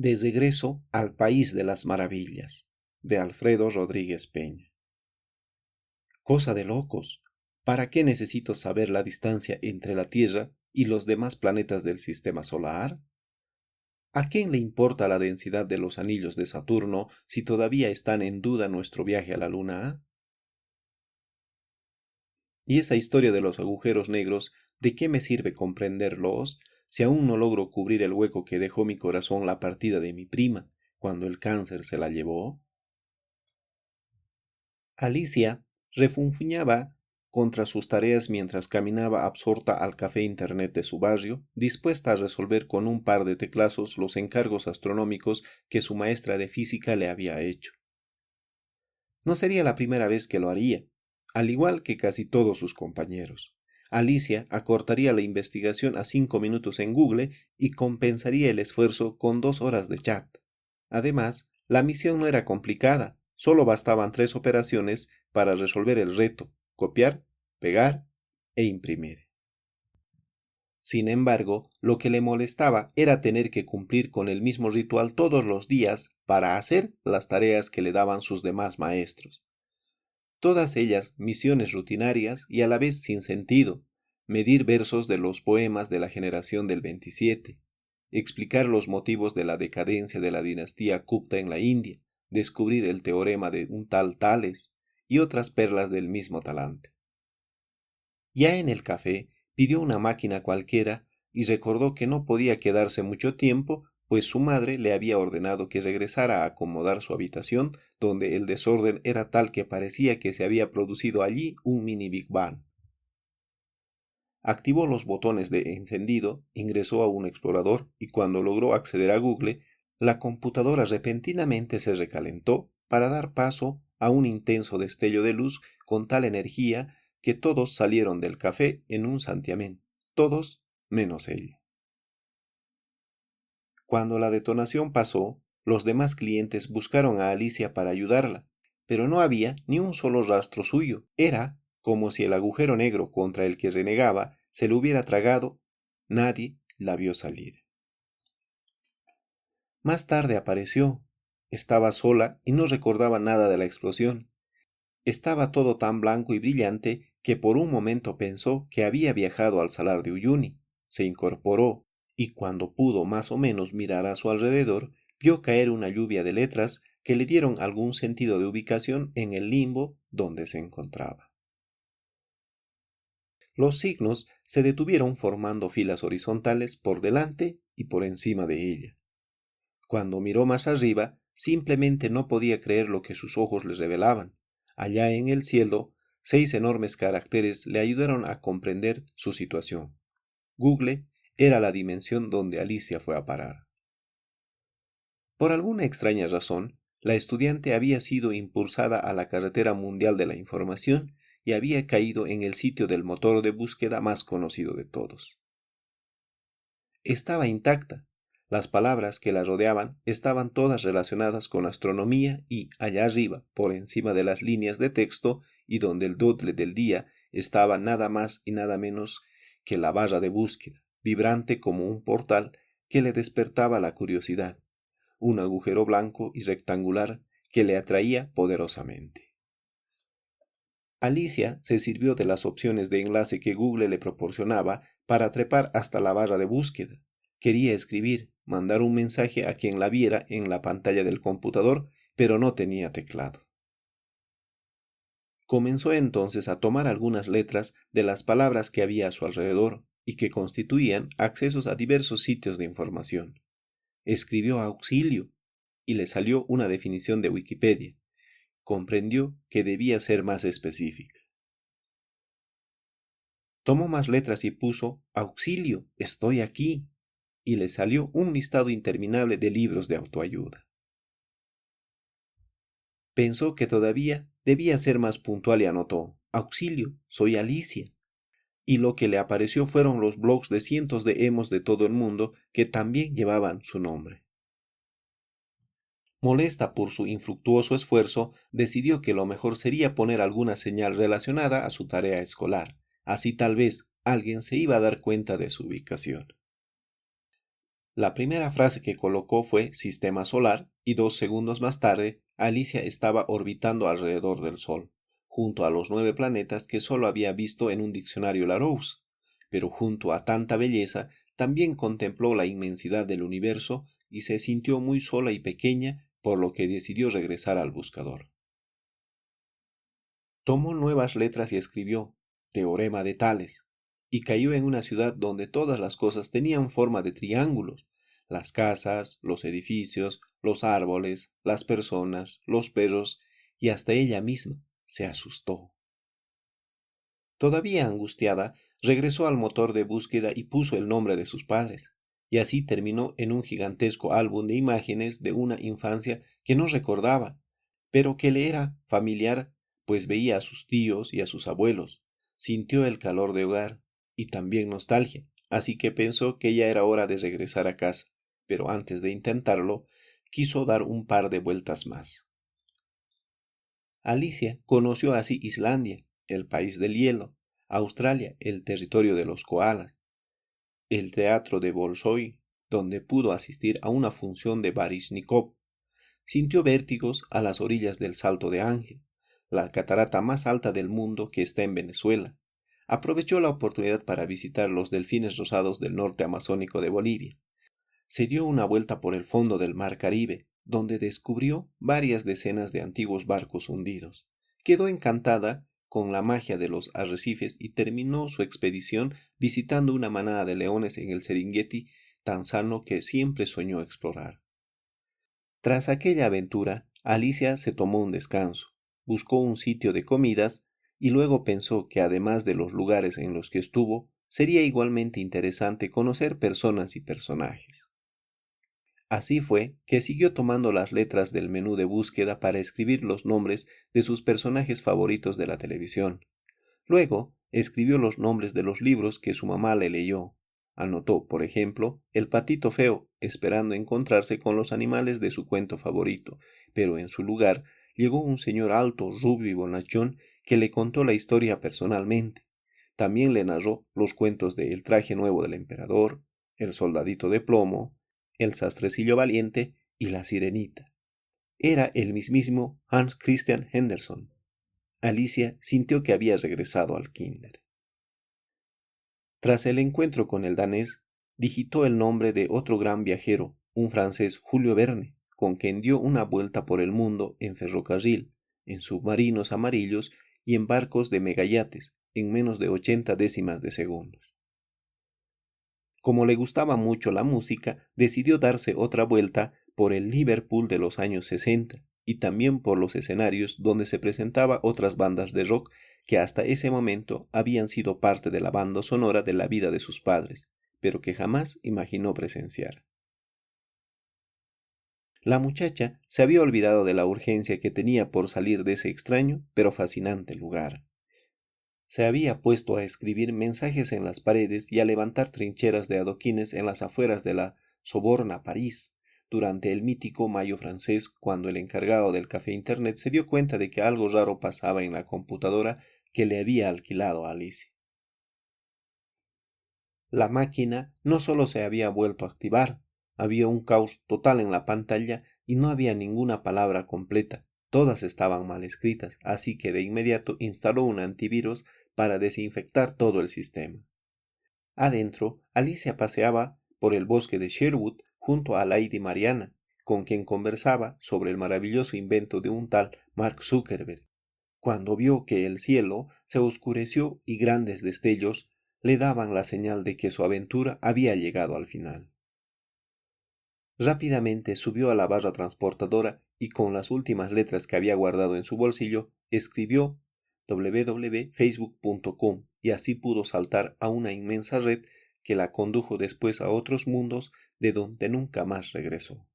De regreso al País de las Maravillas, de Alfredo Rodríguez Peña. Cosa de locos. ¿Para qué necesito saber la distancia entre la Tierra y los demás planetas del sistema solar? ¿A quién le importa la densidad de los anillos de Saturno si todavía están en duda nuestro viaje a la Luna? ¿Y esa historia de los agujeros negros, de qué me sirve comprenderlos si aún no logro cubrir el hueco que dejó mi corazón la partida de mi prima cuando el cáncer se la llevó? Alicia refunfuñaba contra sus tareas mientras caminaba absorta al café internet de su barrio, dispuesta a resolver con un par de teclazos los encargos astronómicos que su maestra de física le había hecho. No sería la primera vez que lo haría, al igual que casi todos sus compañeros. Alicia acortaría la investigación a 5 minutos en Google y compensaría el esfuerzo con 2 horas de chat. Además, la misión no era complicada, solo bastaban 3 operaciones para resolver el reto: copiar, pegar e imprimir. Sin embargo, lo que le molestaba era tener que cumplir con el mismo ritual todos los días para hacer las tareas que le daban sus demás maestros. Todas ellas misiones rutinarias y a la vez sin sentido: medir versos de los poemas de la generación del 27, explicar los motivos de la decadencia de la dinastía Gupta en la India, descubrir el teorema de un tal Tales y otras perlas del mismo talante. Ya en el café pidió una máquina cualquiera y recordó que no podía quedarse mucho tiempo, pues su madre le había ordenado que regresara a acomodar su habitación, donde el desorden era tal que parecía que se había producido allí un mini Big Bang. Activó los botones de encendido, ingresó a un explorador y cuando logró acceder a Google, la computadora repentinamente se recalentó para dar paso a un intenso destello de luz con tal energía que todos salieron del café en un santiamén, todos menos ella. Cuando la detonación pasó, los demás clientes buscaron a Alicia para ayudarla, pero no había ni un solo rastro suyo. Era como si el agujero negro contra el que renegaba se lo hubiera tragado. Nadie la vio salir. Más tarde apareció. Estaba sola y no recordaba nada de la explosión. Estaba todo tan blanco y brillante que por un momento pensó que había viajado al salar de Uyuni. Se incorporó y cuando pudo más o menos mirar a su alrededor, vio caer una lluvia de letras que le dieron algún sentido de ubicación en el limbo donde se encontraba. Los signos se detuvieron formando filas horizontales por delante y por encima de ella. Cuando miró más arriba, simplemente no podía creer lo que sus ojos le revelaban. Allá en el cielo, 6 enormes caracteres le ayudaron a comprender su situación. Google era la dimensión donde Alicia fue a parar. Por alguna extraña razón, la estudiante había sido impulsada a la carretera mundial de la información y había caído en el sitio del motor de búsqueda más conocido de todos. Estaba intacta. Las palabras que la rodeaban estaban todas relacionadas con astronomía y, allá arriba, por encima de las líneas de texto y donde el doodle del día, estaba nada más y nada menos que la barra de búsqueda, vibrante como un portal que le despertaba la curiosidad, un agujero blanco y rectangular que le atraía poderosamente. Alicia se sirvió de las opciones de enlace que Google le proporcionaba para trepar hasta la barra de búsqueda. Quería escribir, mandar un mensaje a quien la viera en la pantalla del computador, pero no tenía teclado. Comenzó entonces a tomar algunas letras de las palabras que había a su alrededor y que constituían accesos a diversos sitios de información. Escribió auxilio y le salió una definición de Wikipedia. Comprendió que debía ser más específica. Tomó más letras y puso auxilio, estoy aquí, y le salió un listado interminable de libros de autoayuda. Pensó que todavía debía ser más puntual y anotó: auxilio, soy Alicia. Y lo que le apareció fueron los blogs de cientos de emos de todo el mundo que también llevaban su nombre. Molesta por su infructuoso esfuerzo, decidió que lo mejor sería poner alguna señal relacionada a su tarea escolar. Así tal vez alguien se iba a dar cuenta de su ubicación. La primera frase que colocó fue Sistema Solar y 2 segundos más tarde Alicia estaba orbitando alrededor del Sol, junto a los 9 planetas que solo había visto en un diccionario Larousse. Pero junto a tanta belleza también contempló la inmensidad del universo y se sintió muy sola y pequeña, por lo que decidió regresar al buscador. Tomó nuevas letras y escribió Teorema de Tales, y cayó en una ciudad donde todas las cosas tenían forma de triángulos: las casas, los edificios, los árboles, las personas, los perros, y hasta ella misma se asustó. Todavía angustiada, regresó al motor de búsqueda y puso el nombre de sus padres, y así terminó en un gigantesco álbum de imágenes de una infancia que no recordaba, pero que le era familiar, pues veía a sus tíos y a sus abuelos, sintió el calor de hogar y también nostalgia, así que pensó que ya era hora de regresar a casa, pero antes de intentarlo, quiso dar un par de vueltas más. Alicia conoció así Islandia, el país del hielo; Australia, el territorio de los koalas; el teatro de Bolshoi, donde pudo asistir a una función de Baryshnikov; sintió vértigos a las orillas del Salto de Ángel, la catarata más alta del mundo que está en Venezuela; aprovechó la oportunidad para visitar los delfines rosados del norte amazónico de Bolivia; se dio una vuelta por el fondo del mar Caribe, donde descubrió varias decenas de antiguos barcos hundidos; quedó encantada con la magia de los arrecifes y terminó su expedición visitando una manada de leones en el Serengeti, tan sano que siempre soñó explorar. Tras aquella aventura, Alicia se tomó un descanso, buscó un sitio de comidas y luego pensó que además de los lugares en los que estuvo, sería igualmente interesante conocer personas y personajes. Así fue que siguió tomando las letras del menú de búsqueda para escribir los nombres de sus personajes favoritos de la televisión. Luego escribió los nombres de los libros que su mamá le leyó. Anotó, por ejemplo, El patito feo, esperando encontrarse con los animales de su cuento favorito, pero en su lugar llegó un señor alto, rubio y bonachón que le contó la historia personalmente. También le narró los cuentos de El traje nuevo del emperador, El soldadito de plomo, El sastrecillo valiente y La sirenita. Era el mismísimo Hans Christian Andersen. Alicia sintió que había regresado al kinder. Tras el encuentro con el danés, digitó el nombre de otro gran viajero, un francés, Julio Verne, con quien dio una vuelta por el mundo en ferrocarril, en submarinos amarillos y en barcos de megayates, en menos de 80 décimas de segundos. Como le gustaba mucho la música, decidió darse otra vuelta por el Liverpool de los años 60 y también por los escenarios donde se presentaba otras bandas de rock que hasta ese momento habían sido parte de la banda sonora de la vida de sus padres, pero que jamás imaginó presenciar. La muchacha se había olvidado de la urgencia que tenía por salir de ese extraño pero fascinante lugar. Se había puesto a escribir mensajes en las paredes y a levantar trincheras de adoquines en las afueras de la Soborna, París, durante el mítico Mayo francés, cuando el encargado del café internet se dio cuenta de que algo raro pasaba en la computadora que le había alquilado a Alicia. La máquina no solo se había vuelto a activar, había un caos total en la pantalla y no había ninguna palabra completa. Todas estaban mal escritas, así que de inmediato instaló un antivirus para desinfectar todo el sistema. Adentro, Alicia paseaba por el bosque de Sherwood junto a Lady Mariana, con quien conversaba sobre el maravilloso invento de un tal Mark Zuckerberg, cuando vio que el cielo se oscureció y grandes destellos le daban la señal de que su aventura había llegado al final. Rápidamente subió a la barra transportadora y con las últimas letras que había guardado en su bolsillo, escribió www.facebook.com y así pudo saltar a una inmensa red que la condujo después a otros mundos de donde nunca más regresó.